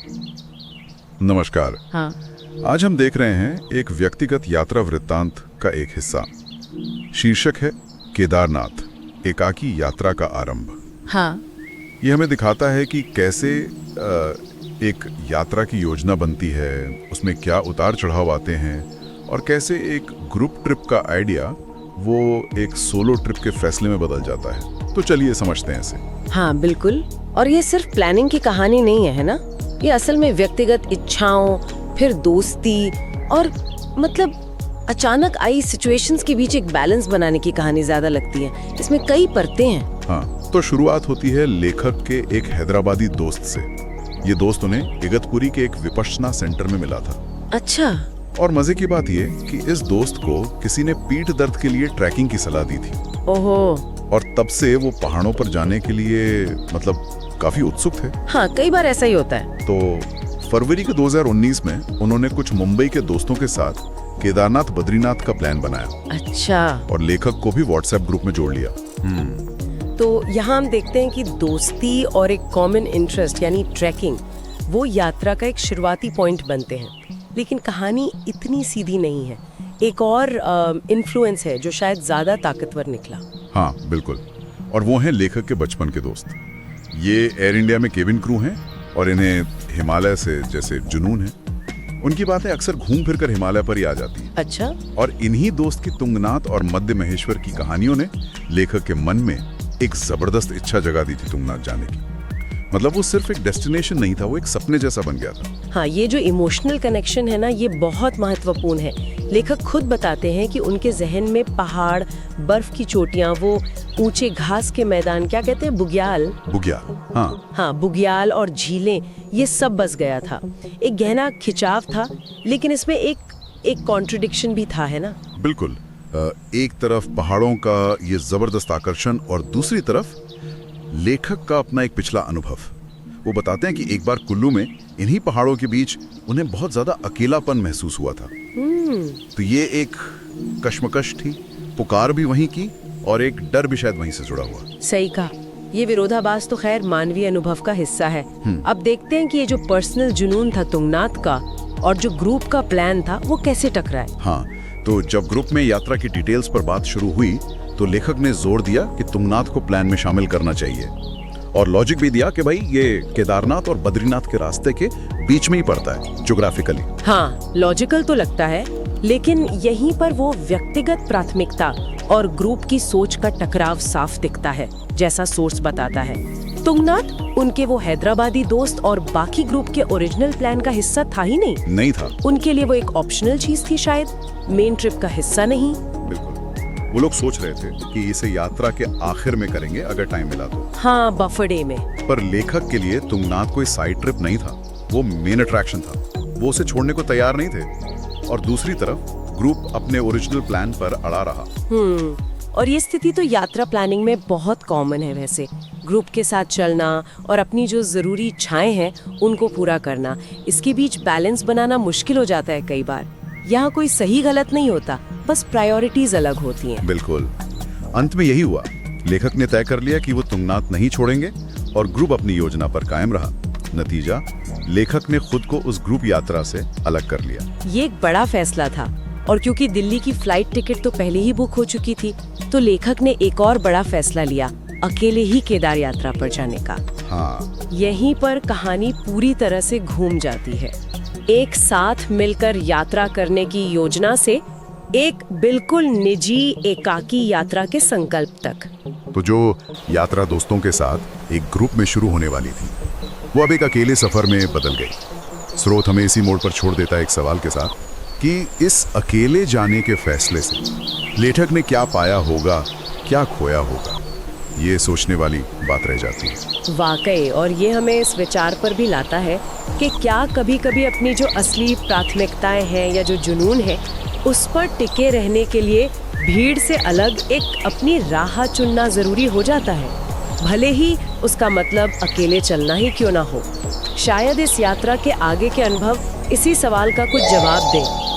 नमस्कार। हाँ। आज हम देख रहे हैं एक व्यक्तिगत यात्रा वृत्तांत का एक हिस्सा। शीर्षक है केदारनाथ, एकाकी यात्रा का आरंभ। हाँ। ये हमें दिखाता है कि कैसे एक यात्रा की योजना बनती है, उसमें क्या उतार चढ़ाव आते हैं और कैसे एक ग्रुप ट्रिप का आइडिया वो एक सोलो ट्रिप के फैसले में बदल जाता है। तो चलिए समझते हैं इसे। हाँ बिल्कुल। और ये सिर्फ प्लानिंग की कहानी नहीं है ना, ये असल में व्यक्तिगत इच्छाओं, फिर दोस्ती और मतलब अचानक आई सिचुएशंस के बीच एक बैलेंस बनाने की कहानी ज्यादा लगती है। इसमें कई परतें हैं। हाँ, तो शुरुआत होती है लेखक के एक हैदराबादी दोस्त से। ये दोस्त उन्हें इगतपुरी के एक विपश्यना सेंटर में मिला था। अच्छा। और मजे की बात ये कि इस दोस्त को किसी ने पीठ दर्द के लिए ट्रैकिंग की सलाह दी थी। ओहो। और तब से वो पहाड़ों पर जाने के लिए मतलब काफी उत्सुक थे। हाँ, कई बार ऐसा ही होता है। तो फरवरी के 2019 में उन्होंने कुछ मुंबई के दोस्तों के साथ केदारनाथ बद्रीनाथ का प्लान बनाया। अच्छा। और लेखक को भी व्हाट्सएप ग्रुप में जोड़ लिया। तो यहाँ हम देखते हैं कि दोस्ती और एक कॉमन इंटरेस्ट यानी ट्रैकिंग वो यात्रा का एक शुरुआती पॉइंट बनते हैं। लेकिन कहानी इतनी सीधी नहीं है। एक और इन्फ्लुएंस है जो शायद ज्यादा ताकतवर निकला। हाँ बिल्कुल। और वो हैं लेखक के बचपन के दोस्त। ये एयर इंडिया में केबिन क्रू हैं और इन्हें हिमालय से जैसे जुनून है। उनकी बातें अक्सर घूम फिर कर हिमालय पर ही आ जाती है। अच्छा। और इन्हीं दोस्त की तुंगनाथ और मध्य महेश्वर की कहानियों ने लेखक के मन में एक जबरदस्त इच्छा जगा दी थी तुंगनाथ जाने की। मतलब वो सिर्फ एक डेस्टिनेशन नहीं था, वो एक सपने जैसा बन गया था। हाँ, ये जो इमोशनल कनेक्शन है ना, ये बहुत महत्वपूर्ण है। लेखक खुद बताते हैं कि उनके जहन में पहाड़, बर्फ की चोटियां, वो ऊंचे घास के मैदान, क्या कहते हैं, बुग्याल। हाँ, बुग्याल और झीलें, ये सब बस गया था। एक गहरा खिंचाव था, लेकिन इसमें एक कॉन्ट्रडिक्शन भी था, है ना? बिल्कुल। एक तरफ पहाड़ों का ये जबरदस्त आकर्षण और दूसरी तरफ लेखक का अपना एक पिछला अनुभव। वो बताते हैं कि एक बार कुल्लू में इन्हीं पहाड़ों के बीच उन्हें बहुत ज्यादा अकेलापन महसूस हुआ था। तो ये एक कश्मकश थी, पुकार भी वहीं की और एक डर भी शायद वहीं से जुड़ा हुआ। सही कहा। ये विरोधाभास तो खैर मानवीय अनुभव का हिस्सा है। अब देखते हैं कि ये जो पर्सनल जुनून था तुंगनाथ का और जो ग्रुप का प्लान था वो कैसे टकराए। हाँ, तो जब ग्रुप में यात्रा की डिटेल्स पर बात शुरू हुई तो लेखक ने जोर दिया कि तुंगनाथ को प्लान में शामिल करना चाहिए और लॉजिक भी दिया कि भाई ये केदारनाथ और बद्रीनाथ के रास्ते के बीच में ही पड़ता है ज्योग्राफिकली। हाँ, लॉजिकल तो लगता है, लेकिन यहीं पर वो व्यक्तिगत प्राथमिकता और ग्रुप की सोच का टकराव साफ दिखता है, जैसा सोर्स बताता है। तुंगनाथ उनके वो हैदराबादी दोस्त और बाकी ग्रुप के ओरिजिनल प्लान का हिस्सा था ही नहीं था। उनके लिए वो एक ऑप्शनल चीज थी, शायद मेन ट्रिप का हिस्सा नहीं। बिल्कुल, वो लोग सोच रहे थे कि इसे यात्रा के आखिर में करेंगे अगर टाइम मिला तो। हाँ, बफर डे में। पर लेखक के लिए तुंगनाथ कोई साइड ट्रिप नहीं था, वो मेन अट्रैक्शन था। वो उसे छोड़ने को तैयार नहीं थे। और दूसरी तरफ ग्रुप अपने ओरिजिनल प्लान पर अड़ा रहा। और ये स्थिति तो यात्रा प्लानिंग में बहुत कॉमन है वैसे। ग्रुप के साथ चलना और अपनी जो जरूरी इच्छाएं हैं उनको पूरा करना, इसके बीच बैलेंस बनाना मुश्किल हो जाता है कई बार। यहाँ कोई सही गलत नहीं होता, बस प्रायोरिटीज अलग होती हैं। बिल्कुल। अंत में यही हुआ। लेखक ने तय कर लिया कि वो तुंगनाथ नहीं छोड़ेंगे और ग्रुप अपनी योजना पर कायम रहा। नतीजा, लेखक ने खुद को उस ग्रुप यात्रा से अलग कर लिया। ये एक बड़ा फैसला था और क्योंकि दिल्ली की फ्लाइट टिकट तो पहले ही बुक हो चुकी थी, तो लेखक ने एक और बड़ा फैसला लिया, अकेले ही केदार यात्रा पर जाने का। हाँ। यहीं पर कहानी पूरी तरह से घूम जाती है। एक साथ मिलकर यात्रा करने की योजना से एक बिल्कुल निजी एकाकी यात्रा के संकल्प तक। तो जो यात्रा दोस्तों के साथ एक ग्रुप में शुरू होने वाली थी, वो अब एक अकेले सफर में बदल गई। स्रोत हमें इसी मोड़ पर छोड़ देता है एक सवाल के साथ कि इस अकेले जाने के फैसले से लेखक ने क्या पाया होगा, क्या खोया होगा। ये सोचने वाली बात रह जाती है। वाकई। और ये हमें इस विचार पर भी लाता है कि क्या कभी-कभी अपनी जो असली प्राथमिकताएं हैं या जो जुनून है, उस पर टिके रहने के लिए भीड़ से अलग एक अपनी राह चुनना जरूरी हो जाता है, भले ही उसका मतलब अकेले चलना ही क्यों ना हो। शायद इस यात्रा के आगे के अनुभव इसी सवाल का कुछ जवाब दें।